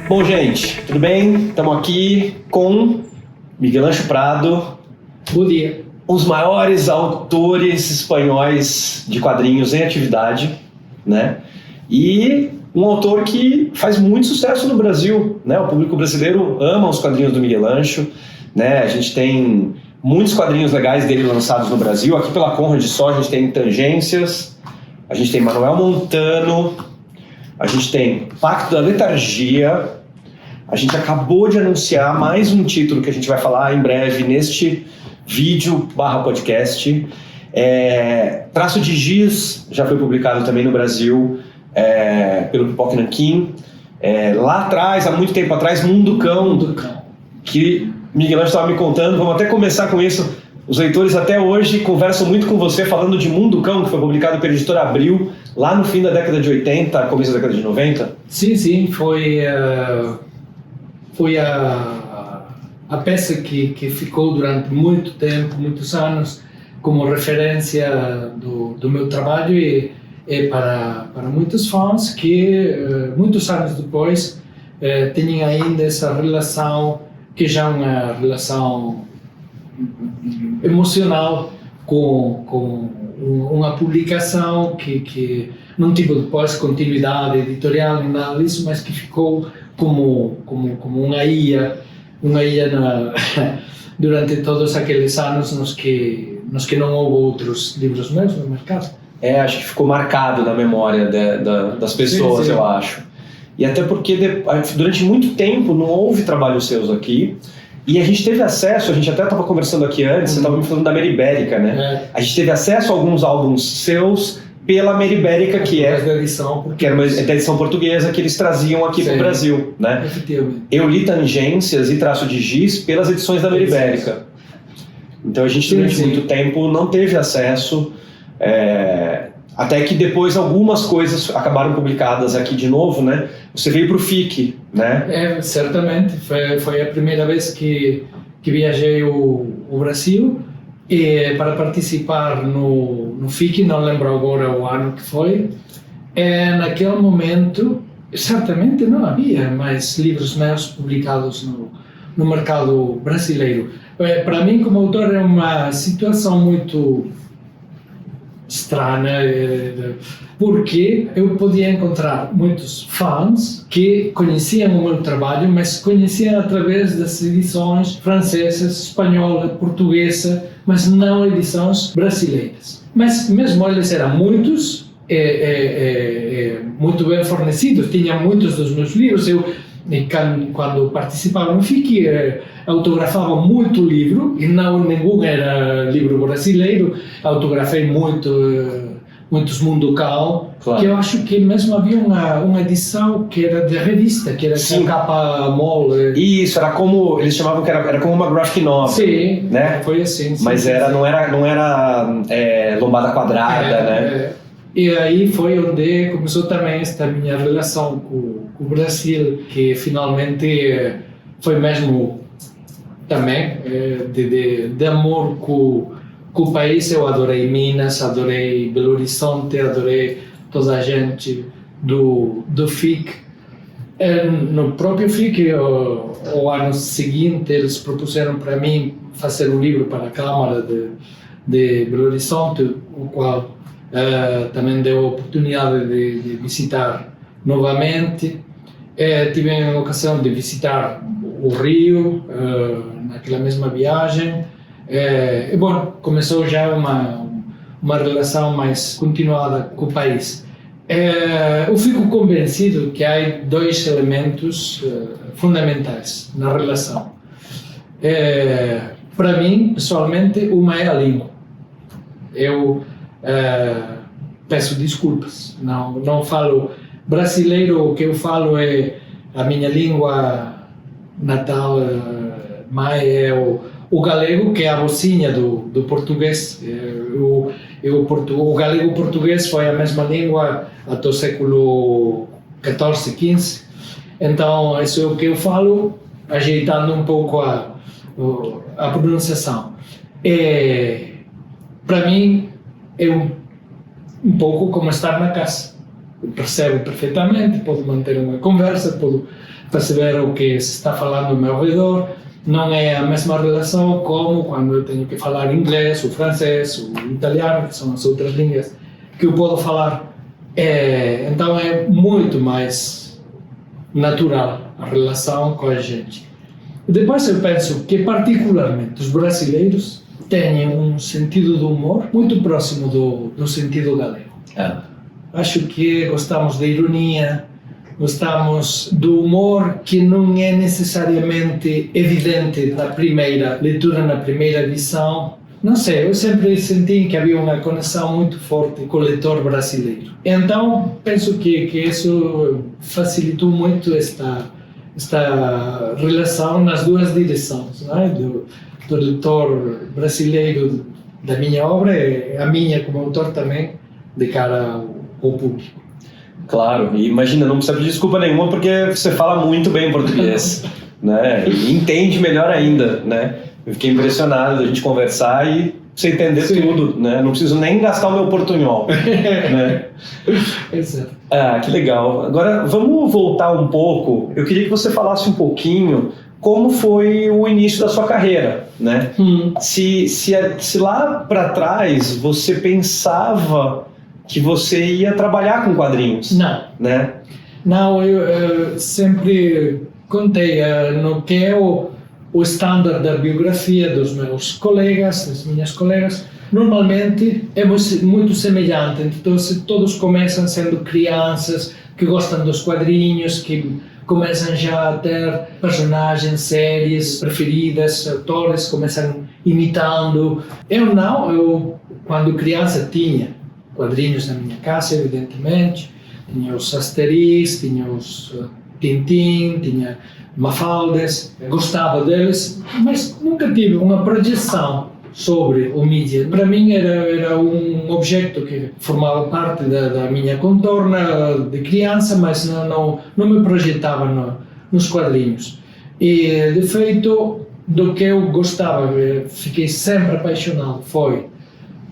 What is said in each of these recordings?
Bom, gente, tudo bem? Estamos aqui com Miguel Ancho Prado. Bom dia. Um dos maiores autores espanhóis de quadrinhos em atividade, né? E um autor que faz muito sucesso no Brasil, né? O público brasileiro ama os quadrinhos do Miguel Ancho, né? A gente tem muitos quadrinhos legais dele lançados no Brasil. Aqui pela Conrad só a gente tem Tangências, a gente tem Manuel Montano, a gente tem Pacto da Letargia. A gente acabou de anunciar mais um título que a gente vai falar em breve neste vídeo/podcast. Traço de Giz já foi publicado também no Brasil pelo Pipoca Nanquim. Lá atrás, há muito tempo atrás, Mundo Cão, que Miguel Ancho estava me contando. Vamos até começar com isso. Os leitores até hoje conversam muito com você falando de Mundo Cão, que foi publicado pela editora Abril, lá no fim da década de 80, começo da década de 90. Sim, foi a peça que ficou durante muito tempo, muitos anos, como referência do meu trabalho e para muitos fãs que, muitos anos depois, têm ainda essa relação, que já é uma relação emocional com uma publicação que não teve depois continuidade editorial nem nada disso, mas que ficou como uma ilha durante todos aqueles anos nos que não houve outros livros meus no mercado. Acho que ficou marcado na memória das pessoas, sim. Eu acho. E até porque durante muito tempo não houve trabalhos seus aqui. E a gente teve acesso, a gente até estava conversando aqui antes, você estava me falando da Meribérica, né? A gente teve acesso a alguns álbuns seus pela Meribérica, que era da edição portuguesa, que eles traziam aqui para o Brasil, né? Efetivamente. Eu li Tangências e Traço de Giz pelas edições da Meribérica. Então a gente durante muito tempo não teve acesso, até que depois algumas coisas acabaram publicadas aqui de novo, né? Você veio para o FIC, né? Certamente. Foi a primeira vez que viajei o Brasil para participar no FIC, não lembro agora o ano que foi. Naquele momento, certamente não havia mais livros meus publicados no mercado brasileiro. Para mim, como autor, é uma situação muito estranha, porque eu podia encontrar muitos fãs que conheciam o meu trabalho, mas conheciam através das edições francesas, espanhola, portuguesa, mas não edições brasileiras. Mas mesmo eles eram muitos, muito bem fornecidos, tinham muitos dos meus livros. Eu, quando participava no FIC, autografava muito livro, e não nenhum era livro brasileiro. Autografei muitos Mundo Cão, claro. Que eu acho que mesmo havia uma edição que era de revista, que era com capa mole. Isso, era como, eles chamavam que era como uma graphic novel. Sim, né? Foi assim. Mas não era lombada quadrada, né? E aí foi onde começou também esta minha relação com o Brasil, que finalmente foi mesmo também de amor com o país. Eu adorei Minas, adorei Belo Horizonte, adorei toda a gente do FIC. No próprio FIC, o ano seguinte, eles propuseram para mim fazer um livro para a Câmara de Belo Horizonte, o qual também deu a oportunidade de visitar novamente. Tive a ocasião de visitar o Rio naquela mesma viagem. E bom, começou já uma relação mais continuada com o país. Eu fico convencido que há dois elementos fundamentais na relação. Para mim, pessoalmente, uma é a língua. Eu peço desculpas, não falo brasileiro. O que eu falo é a minha língua natal, mãe, é o galego, que é a vozinha do português. O galego-português foi a mesma língua até o século XIV, XV. Então, isso é o que eu falo, ajeitando um pouco a pronunciação. Para mim, é um pouco como estar na casa. percebe perfeitamente, pode manter uma conversa, pode perceber o que se está falando ao meu redor. Não é a mesma relação como quando eu tenho que falar inglês, ou francês, ou italiano, que são as outras línguas que eu posso falar. Então é muito mais natural a relação com a gente. Depois eu penso que particularmente os brasileiros têm um sentido do humor muito próximo do sentido galego. Acho que gostamos da ironia, gostamos do humor que não é necessariamente evidente na primeira leitura, na primeira visão. Não sei, eu sempre senti que havia uma conexão muito forte com o leitor brasileiro. Então, penso que isso facilitou muito esta relação nas duas direções, não é? Do leitor brasileiro da minha obra e a minha como autor também, de cara ao público. Claro, e imagina, não precisa pedir desculpa nenhuma porque você fala muito bem português, né? E entende melhor ainda, né? Eu fiquei impressionado da gente conversar e você entender Sim. tudo, né? Não preciso nem gastar o meu portunhol, né? Exato. Ah, que legal. Agora, vamos voltar um pouco. Eu queria que você falasse um pouquinho como foi o início da sua carreira, né? Se lá para trás você pensava que você ia trabalhar com quadrinhos. Não. Né? Não, eu sempre contei no que é o estándar da biografia dos meus colegas, das minhas colegas. Normalmente é muito semelhante. Então, todos começam sendo crianças que gostam dos quadrinhos, que começam já a ter personagens, séries preferidas, autores, começam imitando. Eu quando criança tinha quadrinhos na minha casa, evidentemente, tinha os Asterix, tinha os Tintin, tinha Mafaldes, gostava deles, mas nunca tive uma projeção sobre o mídia. Para mim era um objeto que formava parte da minha contorna de criança, mas não me projetava nos quadrinhos. E, de feito, do que eu gostava, fiquei sempre apaixonado, foi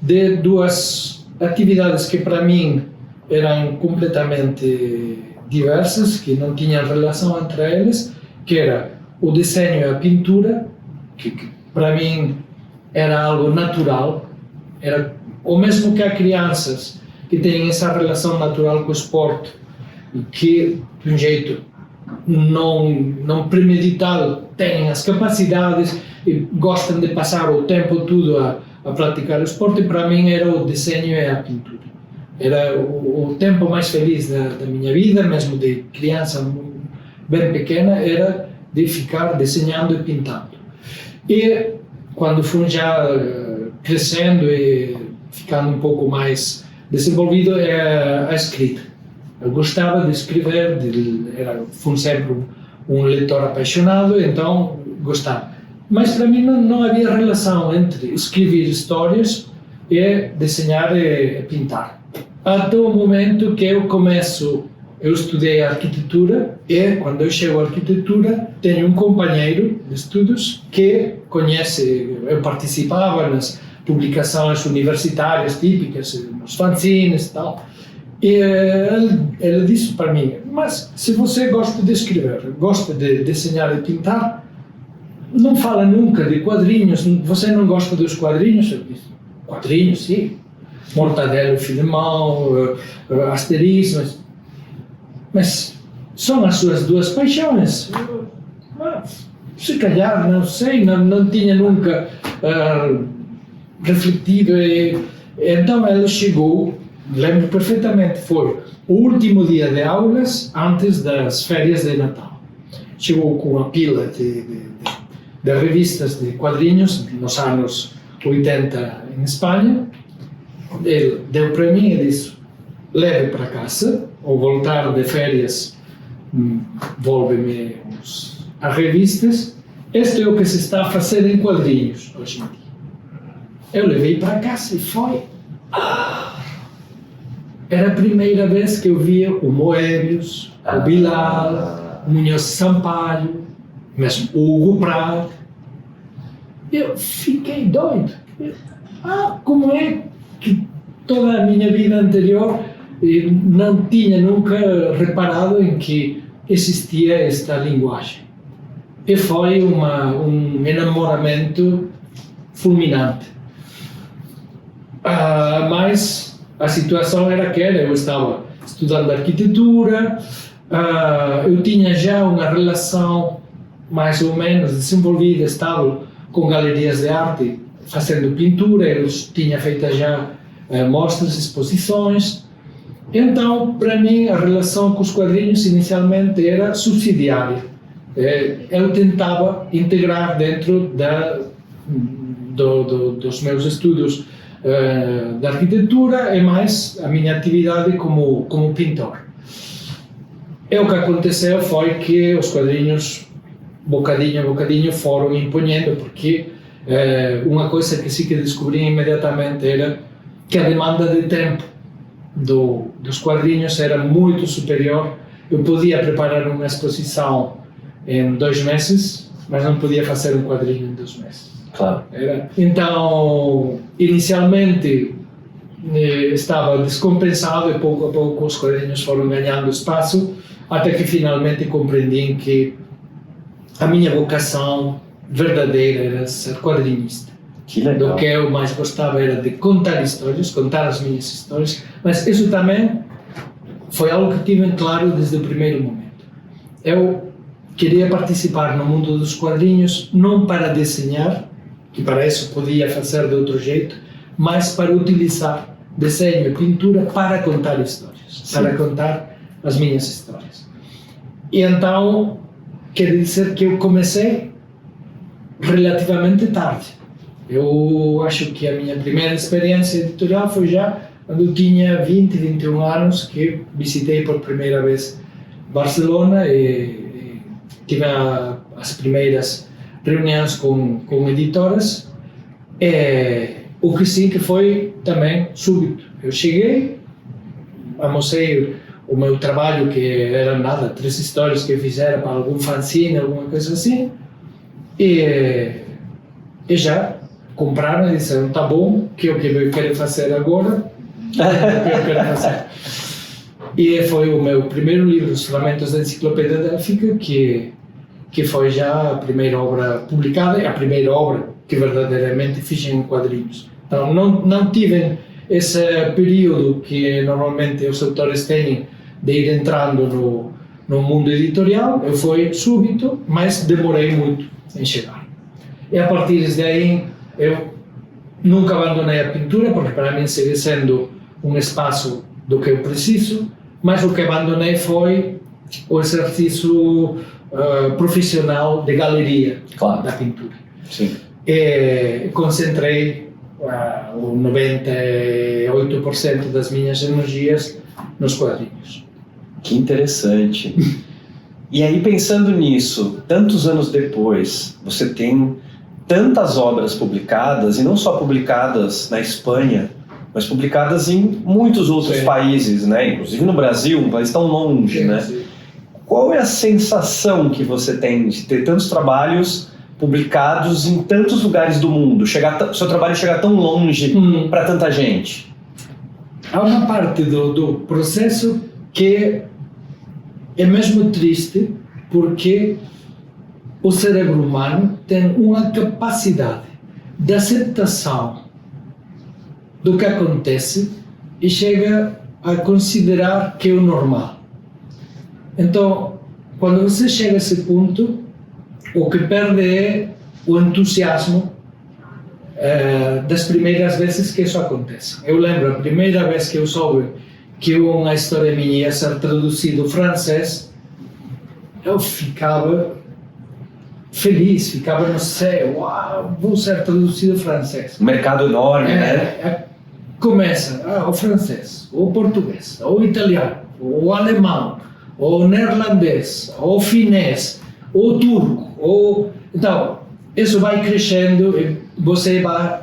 de duas atividades que para mim eram completamente diversas, que não tinham relação entre elas, que era o desenho e a pintura, que para mim era algo natural, era o mesmo que há crianças que têm essa relação natural com o esporte, e que, de um jeito não premeditado, têm as capacidades e gostam de passar o tempo todo a praticar o esporte. Para mim era o desenho e a pintura. Era o tempo mais feliz da minha vida, mesmo de criança bem pequena, era de ficar desenhando e pintando. E quando fui já crescendo e ficando um pouco mais desenvolvido, é a escrita. Eu gostava de escrever, fui sempre um leitor apaixonado, então gostava. Mas para mim não havia relação entre escrever histórias e desenhar e pintar. Até o momento que eu estudei arquitetura e quando eu chego à arquitetura tenho um companheiro de estudos que conhece, eu participava nas publicações universitárias típicas, nos fanzines e tal, e ele disse para mim, mas se você gosta de escrever, gosta de desenhar e pintar, não fala nunca de quadrinhos, você não gosta dos quadrinhos? Eu disse, quadrinhos, sim. Mortadelo e Filemão, Asterix, mas são as suas duas paixões. Se calhar, não sei, não tinha nunca refletido. Então ele chegou, lembro perfeitamente, foi o último dia de aulas antes das férias de Natal. Chegou com uma pila de revistas de quadrinhos nos anos 80 em Espanha. Ele deu para mim e disse, leve para casa, ao voltar de férias, volve-me as revistas. Este é o que se está a fazer em quadrinhos hoje em dia. Eu levei para casa e foi. Era a primeira vez que eu via o Moebius, o Bilal, o Munhoz Sampaio, mesmo o Hugo Pratt. Eu fiquei doido. Como é que toda a minha vida anterior e não tinha nunca reparado em que existia esta linguagem. E foi um enamoramento fulminante. Mas a situação era aquela, eu estava estudando arquitetura, eu tinha já uma relação mais ou menos desenvolvida, estável, com galerias de arte, fazendo pintura, eu tinha feito já mostras, exposições. Então, para mim, a relação com os quadrinhos inicialmente era subsidiária. Eu tentava integrar dentro dos meus estudos da arquitetura e mais a minha atividade como pintor. E o que aconteceu foi que os quadrinhos, bocadinho a bocadinho, foram imponendo, porque uma coisa que sim que descobri imediatamente era que a demanda de tempo dos quadrinhos era muito superior. Eu podia preparar uma exposição em 2 meses, mas não podia fazer um quadrinho em 2 meses. Claro. Então, inicialmente estava descompensado e pouco a pouco os quadrinhos foram ganhando espaço, até que finalmente compreendi que a minha vocação verdadeira era ser quadrinista. Que legal. Do que eu mais gostava era de contar histórias, contar as minhas histórias, mas isso também foi algo que tive claro desde o primeiro momento. Eu queria participar no mundo dos quadrinhos não para desenhar, que para isso podia fazer de outro jeito, mas para utilizar desenho e pintura para contar histórias, sim, para contar as minhas histórias. E então, quer dizer que eu comecei relativamente tarde. Eu acho que a minha primeira experiência editorial foi já quando eu tinha 20, 21 anos, que visitei por primeira vez Barcelona e tive as primeiras reuniões com editoras. O que sim que foi também súbito. Eu cheguei, mostrei o meu trabalho, que era nada, 3 histórias que eu fizera para algum fanzine, alguma coisa assim, e já compraram e disseram, tá bom, que é o que eu quero fazer agora, o que eu quero fazer. E foi o meu primeiro livro, Os Fragmentos da Enciclopédia Délfica, que foi já a primeira obra publicada e a primeira obra que verdadeiramente fiz em quadrinhos. Então não tive esse período que normalmente os autores têm de ir entrando no mundo editorial. Eu fui súbito, mas demorei muito em chegar. E a partir daí eu nunca abandonei a pintura, porque para mim segue sendo um espaço do que eu preciso, mas o que abandonei foi o exercício profissional de galeria, claro, da pintura. Sim. E concentrei o 98% das minhas energias nos quadrinhos. Que interessante. E aí, pensando nisso, tantos anos depois, você tem tantas obras publicadas, e não só publicadas na Espanha, mas publicadas em muitos outros países, né? Inclusive no Brasil, um país tão longe, né? Sim. Qual é a sensação que você tem de ter tantos trabalhos publicados em tantos lugares do mundo? Seu trabalho chegar tão longe para tanta gente? Há uma parte do processo que é mesmo triste, porque o cérebro humano tem uma capacidade de aceitação do que acontece e chega a considerar que é o normal. Então, quando você chega a esse ponto, o que perde é o entusiasmo das primeiras vezes que isso acontece. Eu lembro a primeira vez que eu soube que uma história minha ia ser traduzida ao francês, eu ficava feliz, ficava no céu, uau, vou ser traduzido ao francês. Um mercado enorme, né? Começa o francês, o português, o italiano, o alemão, o neerlandês, o finês, o turco, então isso vai crescendo e você vai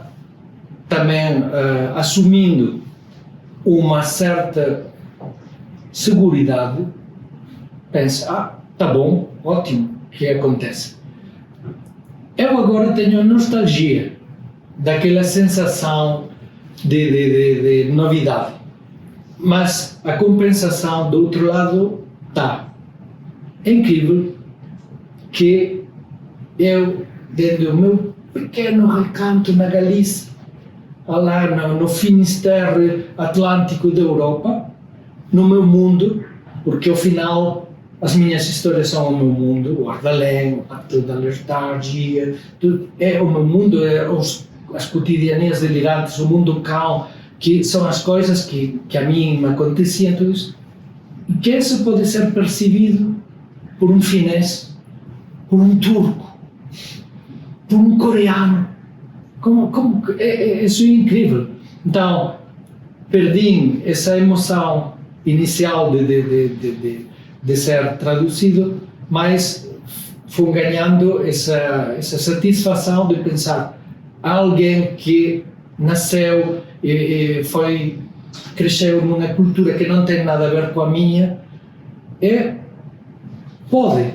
também assumindo uma certa seguridade. Pensa, tá bom, ótimo, o que acontece? Eu agora tenho nostalgia daquela sensação de novidade. Mas a compensação do outro lado está. É incrível que eu, dentro do meu pequeno recanto na Galícia, lá no Finisterre Atlântico da Europa, no meu mundo, porque ao final as minhas histórias são o meu mundo, o Ardalém, o Pacto da Letargia, é o meu mundo, as cotidianias delirantes, o mundo cão, que são as coisas que a mim me aconteciam, tudo isso, e que isso pode ser percebido por um finés, por um turco, por um coreano. Isso é incrível. Então, perdi essa emoção inicial de ser traduzido, mas fui ganhando essa satisfação de pensar alguém que nasceu e cresceu numa cultura que não tem nada a ver com a minha, pode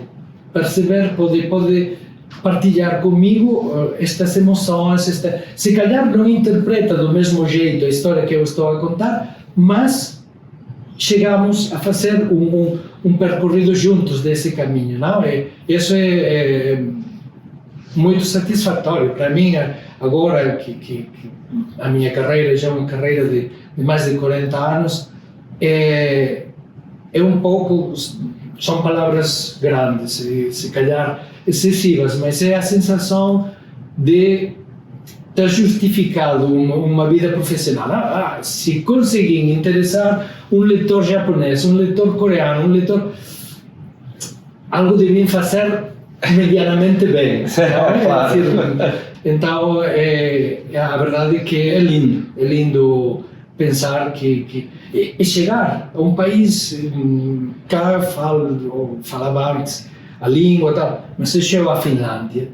perceber, pode partilhar comigo estas emoções, se calhar não interpreta do mesmo jeito a história que eu estou a contar, mas chegamos a fazer um percorrido juntos desse caminho, não? Isso é muito satisfatório para mim, agora que a minha carreira já é uma carreira de mais de 40 anos, é um pouco, são palavras grandes e se calhar excessivas, mas é a sensação de ter justificado uma vida profissional. Se conseguem interessar um leitor japonês, um leitor coreano, um leitor, algo devem fazer medianamente bem. Claro. Então, a verdade é que é lindo pensar que chegar a um país, cá falava antes a língua e tal, mas se chego à Finlândia,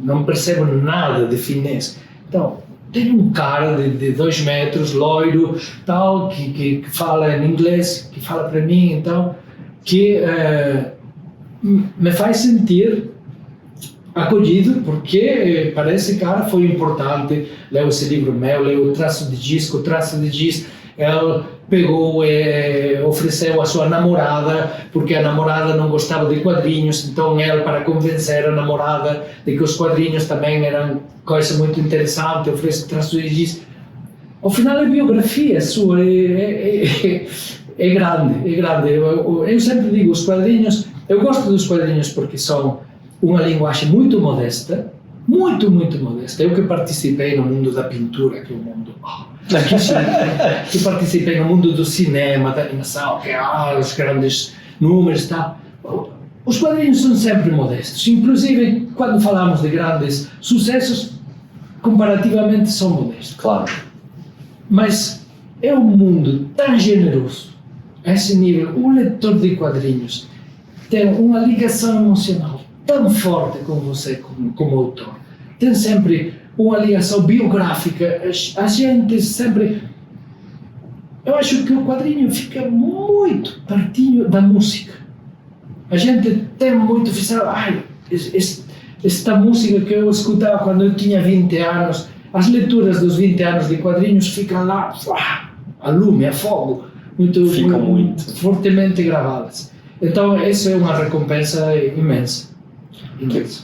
não percebo nada de finês. Então, tem um cara de 2 metros, loiro, tal, que fala em inglês, que fala para mim, então, que me faz sentir acolhido, porque para esse cara foi importante. Leu esse livro meu, leu o Traço de Giz, ele pegou e ofereceu a sua namorada, porque a namorada não gostava de quadrinhos, então ele, para convencer a namorada de que os quadrinhos também eram coisa muito interessante, oferece o Traço de Giz. Ao final a biografia sua é grande. Eu sempre digo, os quadrinhos, eu gosto dos quadrinhos porque são uma linguagem muito modesta, muito modesta. Eu que participei no mundo da pintura, que é o mundo... que participei no mundo do cinema, da animação, que os grandes números e tal. Os quadrinhos são sempre modestos, inclusive quando falamos de grandes sucessos, comparativamente são modestos. Claro. Mas é um mundo tão generoso, a esse nível. O leitor de quadrinhos tem uma ligação emocional tão forte com você como autor. Tem sempre uma ligação biográfica. A gente sempre... Eu acho que o quadrinho fica muito pertinho da música. A gente tem muito... Esta música que eu escutava quando eu tinha 20 anos, as leituras dos 20 anos de quadrinhos ficam lá, a lume, a fogo, muito fortemente gravadas. Então, essa é uma recompensa imensa.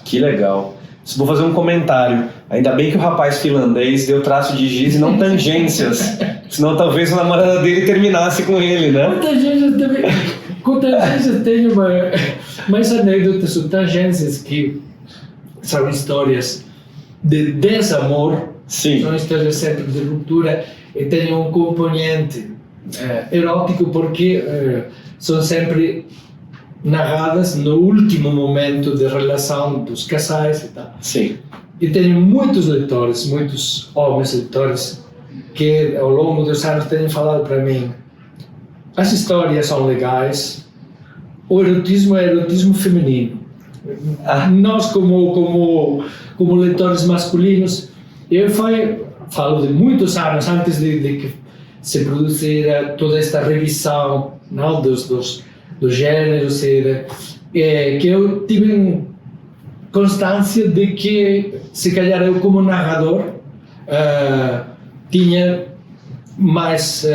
Que legal. Vou fazer um comentário. Ainda bem que o rapaz finlandês deu traço de giz e não tangências. Senão talvez a namorada dele terminasse com ele, né? Com tangências tenho mais anedotas ou tangências que são histórias de desamor. Sim. São histórias sempre de ruptura e têm um componente erótico porque são sempre narradas no último momento de relação dos casais e tal. Sim. E tenho muitos leitores, muitos homens leitores, que ao longo dos anos têm falado para mim: as histórias são legais, o erotismo é erotismo feminino. Nós, como leitores masculinos, eu falo de muitos anos antes de que se produzira toda esta revisão, não, dos gêneros, que eu tive constância de que, se calhar eu como narrador, tinha mas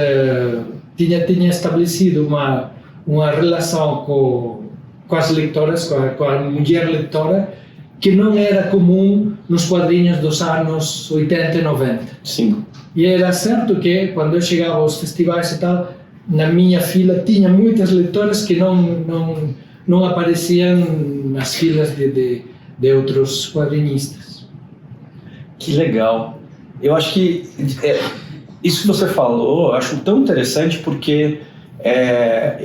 tinha estabelecido uma relação com as leitoras, com a mulher leitora, que não era comum nos quadrinhos dos anos 80 e 90. Sim. E era certo que, quando eu chegava aos festivais e tal, na minha fila tinha muitas leitoras que não apareciam nas filas de outros quadrinistas. Que legal. Eu acho que isso que você falou, eu acho tão interessante porque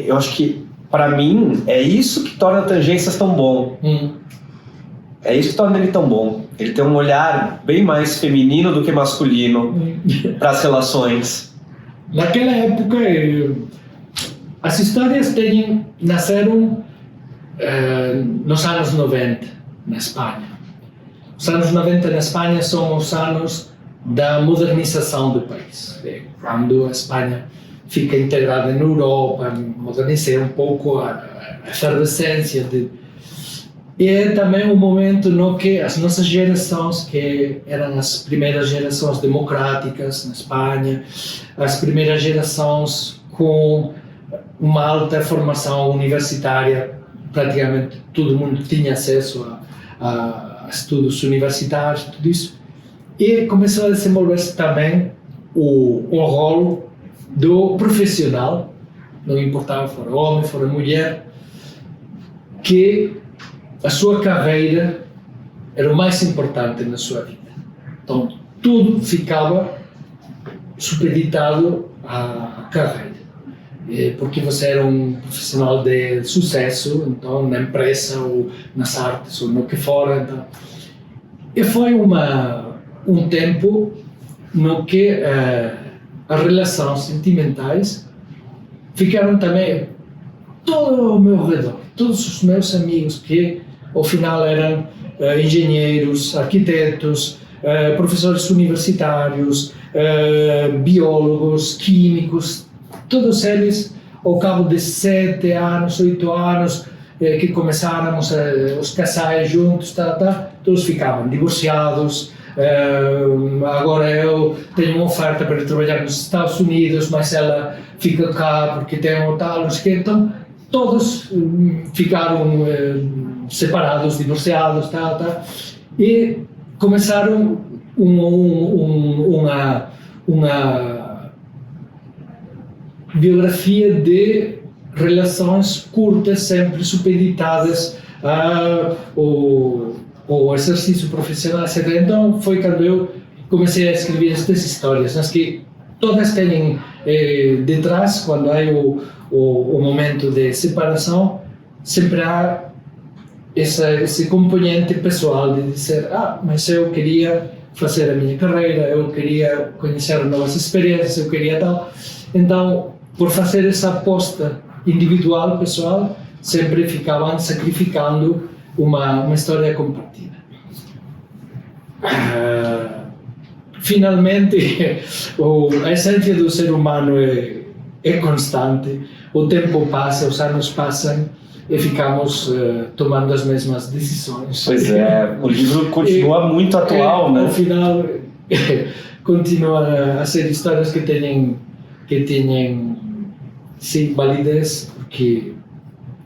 eu acho que, para mim, é isso que torna Tangências tão bom. É isso que torna ele tão bom. Ele tem um olhar bem mais feminino do que masculino para as relações. Naquela época, as histórias nasceram nos anos 90, na Espanha. Os anos 90 na Espanha são os anos da modernização do país. Quando a Espanha fica integrada na Europa, moderniza um pouco a efervescência e é também um momento no que as nossas gerações, que eram as primeiras gerações democráticas na Espanha, as primeiras gerações com uma alta formação universitária, praticamente todo mundo tinha acesso a estudos universitários, tudo isso, e começou a desenvolver-se também o rolo do profissional, não importava fora homem, fora mulher, que a sua carreira era o mais importante na sua vida. Então, tudo ficava supeditado à carreira. Porque você era um profissional de sucesso, então, na empresa, ou nas artes, ou no que for. Então. E foi um tempo no que as relações sentimentais ficaram também todo ao meu redor. Todos os meus amigos que, ao final, eram engenheiros, arquitetos, professores universitários, biólogos, químicos, todos eles, ao cabo de 7 anos, 8 anos, que começáramos os casais juntos, todos ficavam divorciados. Agora eu tenho uma oferta para trabalhar nos Estados Unidos, mas ela fica cá porque tem um tal, não sei o quê. Então, todos ficaram separados, divorciados, e começaram uma biografia de relações curtas, sempre supeditadas ao exercício profissional, etc. Então foi quando eu comecei a escrever estas histórias, nas que todas têm detrás, quando há o momento de separação, sempre há esse componente pessoal de dizer, mas eu queria fazer a minha carreira, eu queria conhecer novas experiências, eu queria tal. Então, por fazer essa aposta individual, pessoal, sempre ficavam sacrificando uma história compartida. Finalmente, a essência do ser humano é constante, o tempo passa, os anos passam e ficamos tomando as mesmas decisões. Pois é, o livro continua muito atual, né? Ao final, continua a ser histórias que têm sim, validez,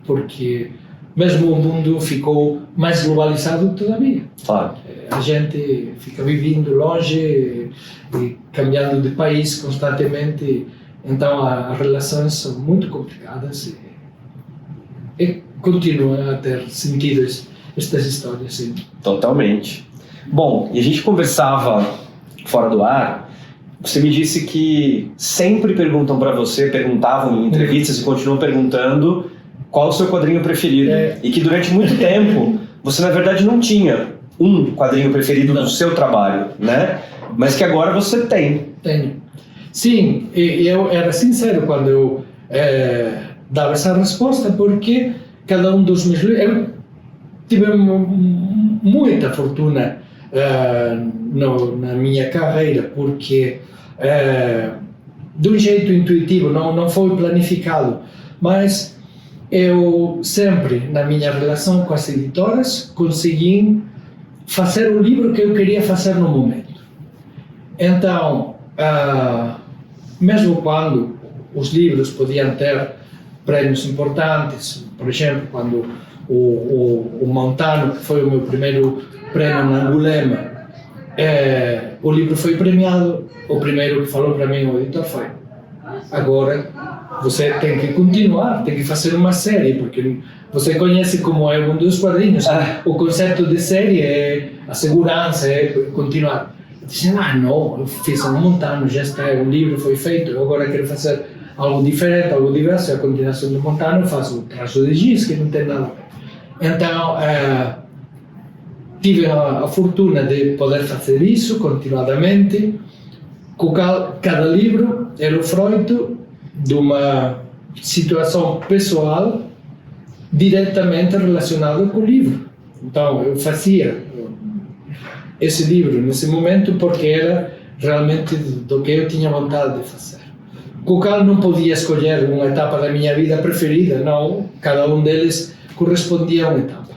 porque mesmo o mundo ficou mais globalizado todavia. Claro. A gente fica vivendo longe e cambiando de país constantemente, então as relações são muito complicadas e continuam a ter sentido estas histórias. Sim. Totalmente. Bom, e a gente conversava fora do ar. Você me disse que sempre perguntavam em entrevistas e continuam perguntando qual o seu quadrinho preferido. E que durante muito tempo você, na verdade, não tinha um quadrinho preferido do seu trabalho, né? Mas que agora você tem. Tenho. Sim, e eu era sincero quando eu dava essa resposta, porque cada um dos meus livros... Eu tive muita fortuna na minha carreira, porque de um jeito intuitivo, não foi planificado, mas eu sempre, na minha relação com as editoras, consegui fazer o livro que eu queria fazer no momento. Então, mesmo quando os livros podiam ter prémios importantes, por exemplo, quando o Montano, que foi o meu primeiro prémio na Angulema, o livro foi premiado, o primeiro que falou para mim, o editor, foi: agora você tem que continuar, tem que fazer uma série, porque você conhece como é o mundo dos quadrinhos. O conceito de série é a segurança, é continuar. Dizem: não, eu fiz um Montano, já está, o livro foi feito, eu agora quero fazer algo diferente, algo diverso. A continuação do Montano, eu faço o Traço de Giz, que não tem nada a ver. Então, tive a fortuna de poder fazer isso continuadamente. Cada livro era o fruto de uma situação pessoal diretamente relacionada com o livro. Então, eu fazia esse livro nesse momento porque era realmente do que eu tinha vontade de fazer. Com o qual não podia escolher uma etapa da minha vida preferida, não. Cada um deles correspondia a uma etapa.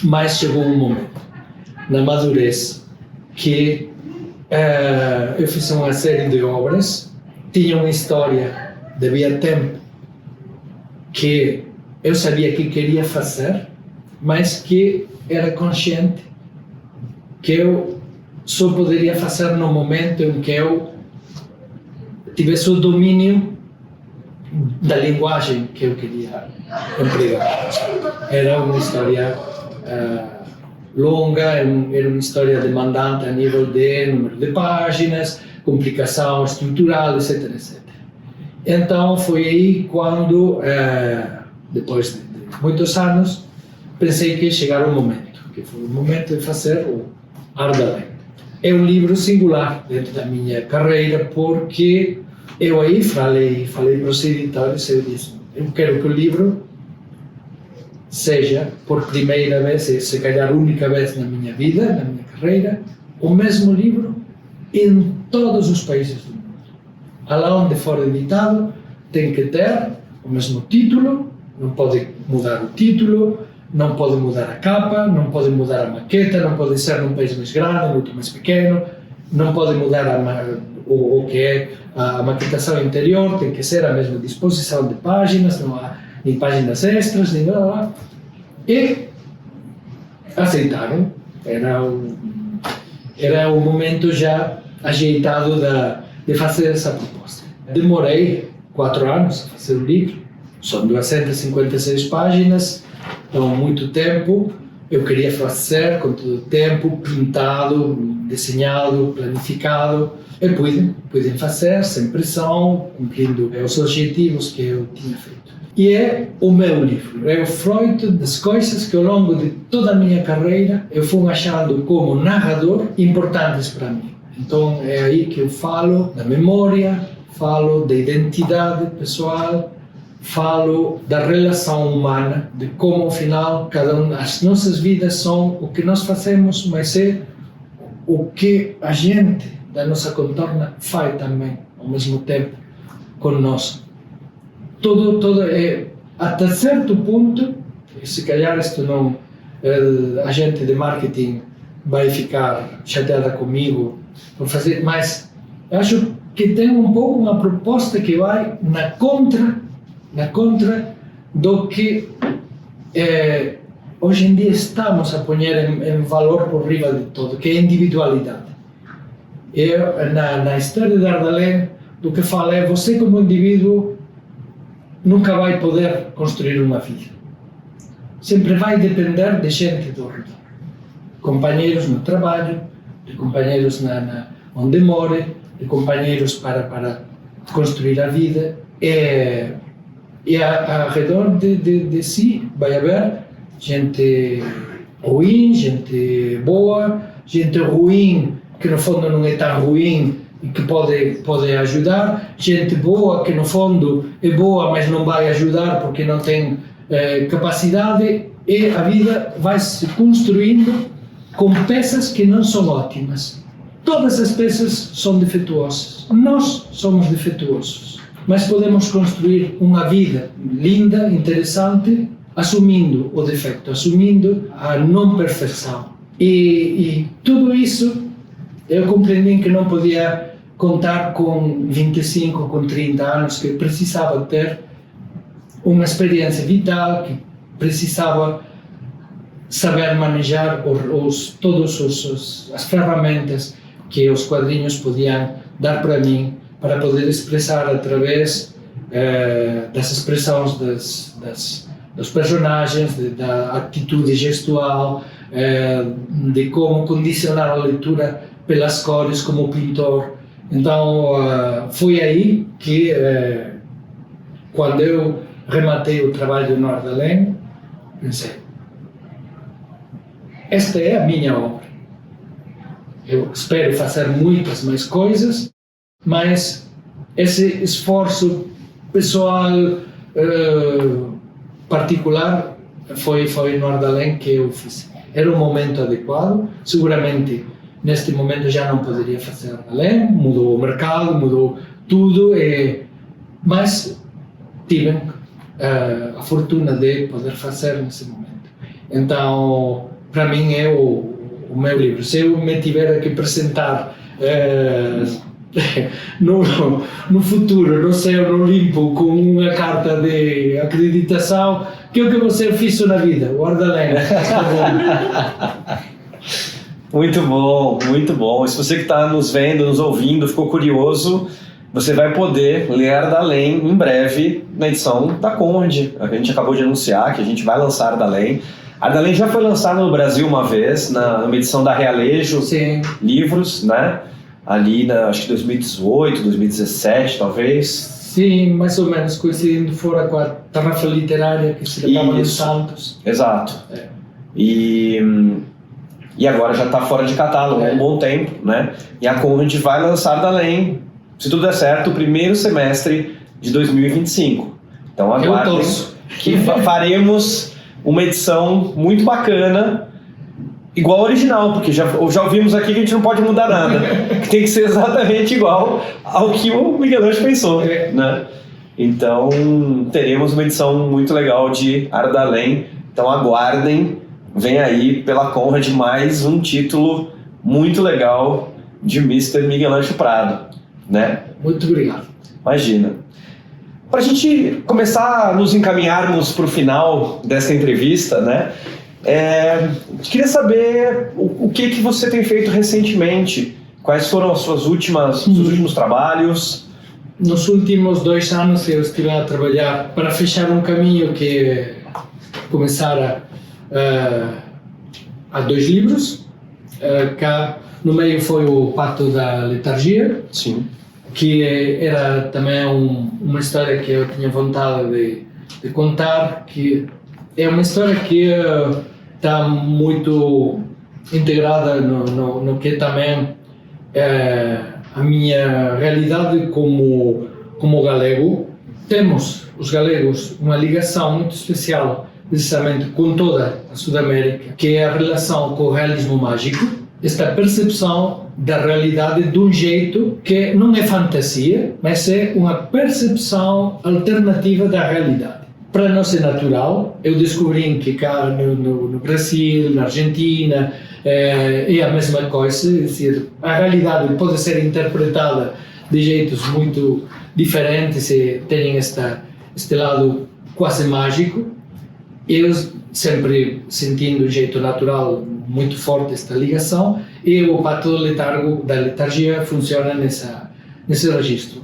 Mas chegou um momento, na madurez, que eu fiz uma série de obras, tinha uma história, havia tempo que eu sabia que queria fazer, mas que era consciente que eu só poderia fazer no momento em que eu tivesse o domínio da linguagem que eu queria empregar. Era uma história longa, era uma história demandante a nível de número de páginas, complicação estrutural, etc, etc. Então foi aí quando, depois de muitos anos, pensei que ia chegar o momento, que foi o momento de fazer o Ardalém. É um livro singular dentro da minha carreira, porque eu aí falei para os editores, eu disse: eu quero que o livro seja, por primeira vez, e se calhar única vez na minha vida, na minha carreira, o mesmo livro em todos os países do mundo. Lá onde for editado, tem que ter o mesmo título, não pode mudar o título, não pode mudar a capa, não pode mudar a maqueta, não pode ser num país mais grande, no outro mais pequeno, não pode mudar o que é a maquetação interior, tem que ser a mesma disposição de páginas, não há nem páginas extras, nem nada. E aceitaram. Era o momento já ajeitado de fazer essa proposta. Demorei 4 anos a fazer o livro, são 256 páginas, então muito tempo. Eu queria fazer com todo o tempo, pintado, desenhado, planificado. Eu pude fazer sem pressão, cumprindo os objetivos que eu tinha feito. E é o meu livro, é o fruto das coisas que ao longo de toda a minha carreira eu fui achando como narrador importantes para mim. Então é aí que eu falo da memória, falo da identidade pessoal, falo da relação humana, de como, afinal, as nossas vidas são o que nós fazemos, mas é o que a gente da nossa contorna faz também, ao mesmo tempo, conosco. Tudo é, até certo ponto, se calhar isto não, a gente de marketing vai ficar chateada comigo por fazer, mas acho que tem um pouco uma proposta que vai na contra do que hoje em dia estamos a pôr em valor por riba de tudo, que é a individualidade. Na história de Ardalém, do que fala é: você como indivíduo nunca vai poder construir uma vida. Sempre vai depender de gente do redor. Companheiros no trabalho, de companheiros onde more, de companheiros para construir a vida. E ao redor de si vai haver gente ruim, gente boa, gente ruim que no fundo não é tão ruim e que pode ajudar, gente boa que no fundo é boa mas não vai ajudar porque não tem capacidade, e a vida vai se construindo com peças que não são ótimas. Todas as peças são defeituosas, nós somos defeituosos, mas podemos construir uma vida linda, interessante, assumindo o defeito, assumindo a não perfeição. E tudo isso eu compreendi que não podia contar com 25, com 30 anos, que precisava ter uma experiência vital, que precisava saber manejar todas as ferramentas que os quadrinhos podiam dar para mim, para poder expressar através das expressões dos personagens, da atitude gestual, de como condicionar a leitura pelas cores como pintor. Então foi aí que, quando eu rematei o trabalho no Ardalém, pensei, esta é a minha obra. Eu espero fazer muitas mais coisas, mas esse esforço pessoal particular foi no Ardalém que eu fiz. Era o momento adequado. Seguramente neste momento já não poderia fazer Ardalém, mudou o mercado, mudou tudo, mas tive a fortuna de poder fazer nesse momento. Então, para mim é o meu livro. Se eu me tiver que apresentar no futuro, no céu, no limpo, com uma carta de acreditação, que é o que você fez na vida, o Ardalém. Muito bom, muito bom. E se você que está nos vendo, nos ouvindo, ficou curioso, você vai poder ler Ardalém em breve na edição da Conde. A gente acabou de anunciar que a gente vai lançar Ardalém. Ardalém já foi lançado no Brasil uma vez, numa edição da Realejo. Sim. Livros, né? Ali, acho que 2018, 2017, talvez. Sim, mais ou menos, coincidindo fora com a tarrafa literária que se levava nos Santos. Exato. E agora já está fora de catálogo há um bom tempo, né? E a Conde vai lançar Ardalém, se tudo der certo, o primeiro semestre de 2025. Então aguardem que faremos uma edição muito bacana, igual ao original, porque já ouvimos aqui que a gente não pode mudar nada, que tem que ser exatamente igual ao que o Miguel Ângelo pensou, né? Então teremos uma edição muito legal de Ardalém, então aguardem, vem aí pela Conrad mais um título muito legal de Mr. Miguel Ângelo Prado, né? Muito obrigado. Imagina. Para a gente começar a nos encaminharmos para o final dessa entrevista, né? Queria saber o que você tem feito recentemente, quais foram os seus últimos trabalhos. Nos últimos 2 anos eu estive a trabalhar para fechar um caminho que começara há 2 livros. Cá no meio foi o Pacto da Letargia. Sim. Que era também uma história que eu tinha vontade de contar, que é uma história que está muito integrada no que também a minha realidade como galego. Temos, os galegos, uma ligação muito especial precisamente com toda a Sudamérica, que é a relação com o realismo mágico, esta percepção da realidade de um jeito que não é fantasia, mas é uma percepção alternativa da realidade. Para nós é natural. Eu descobri que cá no Brasil, na Argentina, é a mesma coisa, é decir, a realidade pode ser interpretada de jeitos muito diferentes e tem este lado quase mágico. Eu sempre sentindo de jeito natural muito forte esta ligação, e o Pacto da Letargia funciona nesse registro.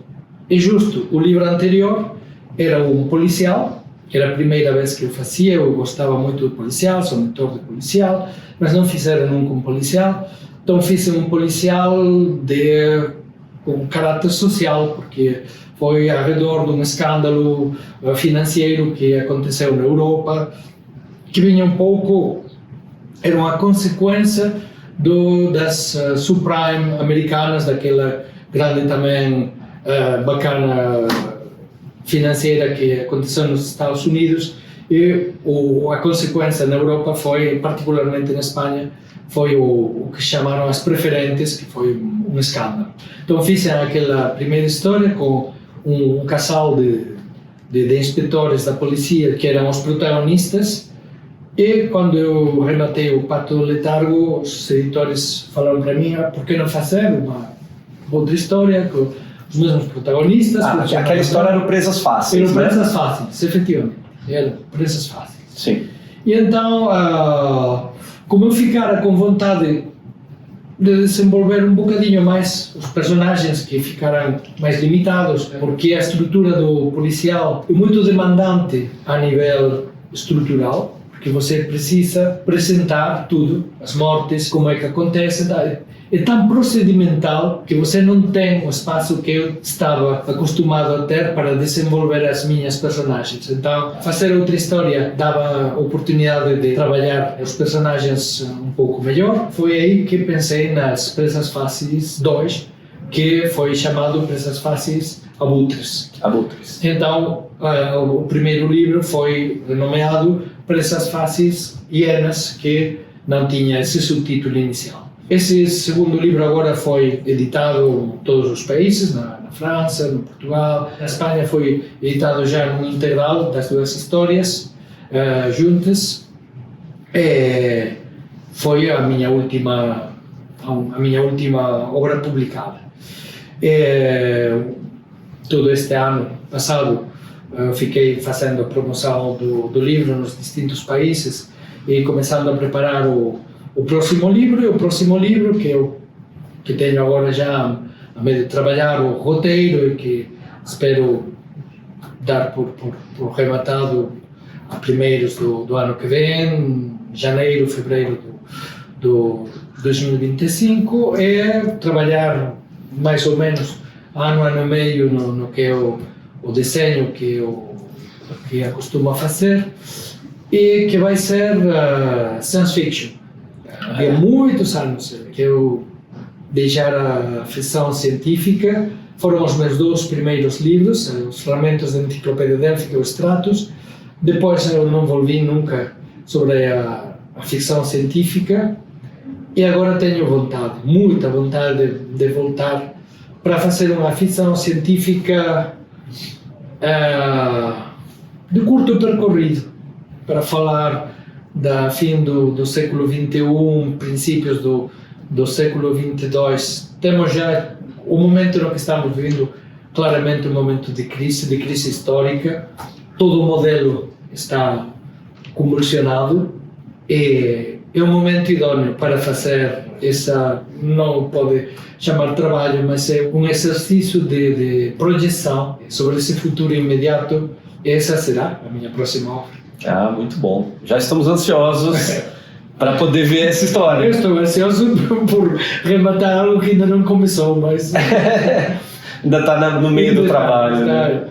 É justo, o livro anterior era um policial, era a primeira vez que eu fazia, eu gostava muito do policial, sou mentor de policial, mas não fizeram um com policial, então fiz um policial com caráter social, porque foi ao redor de um escândalo financeiro que aconteceu na Europa, que vinha um pouco, era uma consequência das subprime americanas, daquela grande também bacana financeira que aconteceu nos Estados Unidos, e a consequência na Europa foi, particularmente na Espanha, foi o que chamaram as preferentes, que foi um escândalo. Então fiz aquela primeira história com um casal de inspetores da polícia que eram os protagonistas, e quando eu rematei o Pacto do Letargo, os editores falaram para mim, por que não fazer outra história, com os mesmos protagonistas. Aquela história era o Presas Fáceis, Eram né? Presas Fáceis, efetivamente. Eram Presas Fáceis. Sim. E então, como eu ficara com vontade de desenvolver um bocadinho mais os personagens que ficaram mais limitados, porque a estrutura do policial é muito demandante a nível estrutural, porque você precisa apresentar tudo, as mortes, como é que acontece, é tão procedimental que você não tem o espaço que eu estava acostumado a ter para desenvolver as minhas personagens. Então, fazer outra história dava a oportunidade de trabalhar os personagens um pouco melhor. Foi aí que pensei nas Presas Fáceis 2, que foi chamado Presas Fáceis Abutres. Abutres. Então, o primeiro livro foi renomeado Presas Fáceis Hienas, que não tinha esse subtítulo inicial. Esse segundo livro agora foi editado em todos os países, na França, no Portugal, na Espanha foi editado já num integral das duas histórias juntas. Foi a minha última obra publicada. Todo este ano passado fiquei fazendo a promoção do livro nos distintos países e começando a preparar o próximo livro. E o próximo livro que tenho agora já a meio de trabalhar o roteiro e que espero dar por rematado a primeiros do ano que vem, janeiro, fevereiro do 2025, é trabalhar mais ou menos ano e meio no que é o desenho que eu acostumo a fazer, e que vai ser science fiction. Havia muitos anos que eu deixara a ficção científica. Foram os meus 2 primeiros livros, os Fragmentos da Enciclopédia Délfica e os Extratos. Depois eu não volvi nunca sobre a ficção científica, e agora tenho vontade, muita vontade de voltar para fazer uma ficção científica de curto percorrido, para falar da fim do século XXI, princípios do século XXII. Temos já o momento no que estamos vivendo, claramente um momento de crise histórica. Todo o modelo está convulsionado e é um momento idôneo para fazer essa, não pode chamar trabalho, mas é um exercício de projeção sobre esse futuro imediato. Essa será a minha próxima obra. Muito bom. Já estamos ansiosos para poder ver essa história. Eu estou ansioso por rematar algo que ainda não começou, mas... ainda está no meio do trabalho. Né?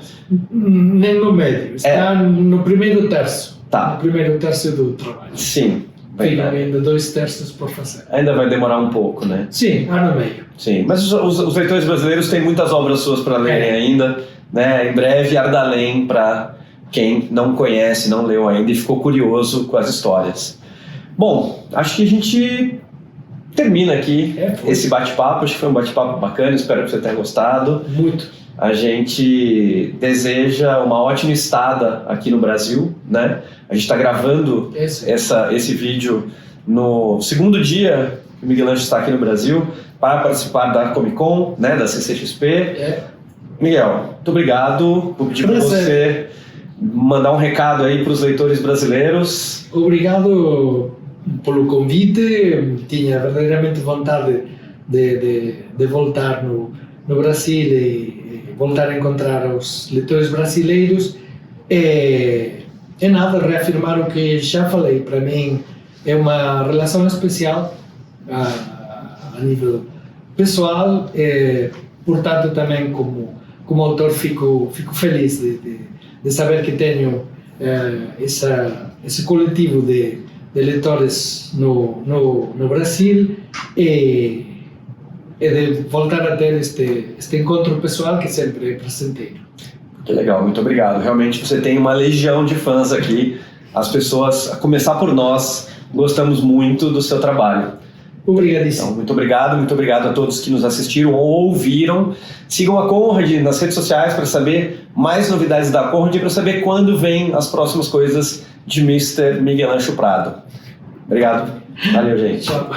Nem no médio, está no primeiro terço. Tá. No primeiro terço do trabalho. Sim. Tem ainda 2 terços por fazer. Ainda vai demorar um pouco, né? Sim, ano e meio. Sim, mas os leitores brasileiros têm muitas obras suas para lerem ainda, né? Em breve, Ardalém, para quem não conhece, não leu ainda e ficou curioso com as histórias. Bom, acho que a gente termina aqui esse bate-papo. Acho que foi um bate-papo bacana, espero que você tenha gostado. Muito. A gente deseja uma ótima estada aqui no Brasil, né? A gente está gravando esse vídeo no segundo dia que o Miguel Ângelo está aqui no Brasil para participar da Comic Con, né? Da CCXP. Miguel, muito obrigado. Vou pedir para você mandar um recado aí para os leitores brasileiros. Obrigado pelo convite. Tinha verdadeiramente vontade de voltar no Brasil e voltar a encontrar os leitores brasileiros. É nada, reafirmar o que já falei. Para mim é uma relação especial a nível pessoal, portanto também como autor fico feliz de saber que tenho esse coletivo de leitores no Brasil e de voltar a ter este encontro pessoal que sempre é prazenteiro. Que legal, muito obrigado. Realmente você tem uma legião de fãs aqui. As pessoas, a começar por nós, gostamos muito do seu trabalho. Obrigadíssimo. Então, muito obrigado a todos que nos assistiram ou ouviram. Sigam a Conrad nas redes sociais para saber mais novidades da Conrad e para saber quando vem as próximas coisas de Mr. Miguel Ângelo Prado. Obrigado. Valeu, gente. Tchau.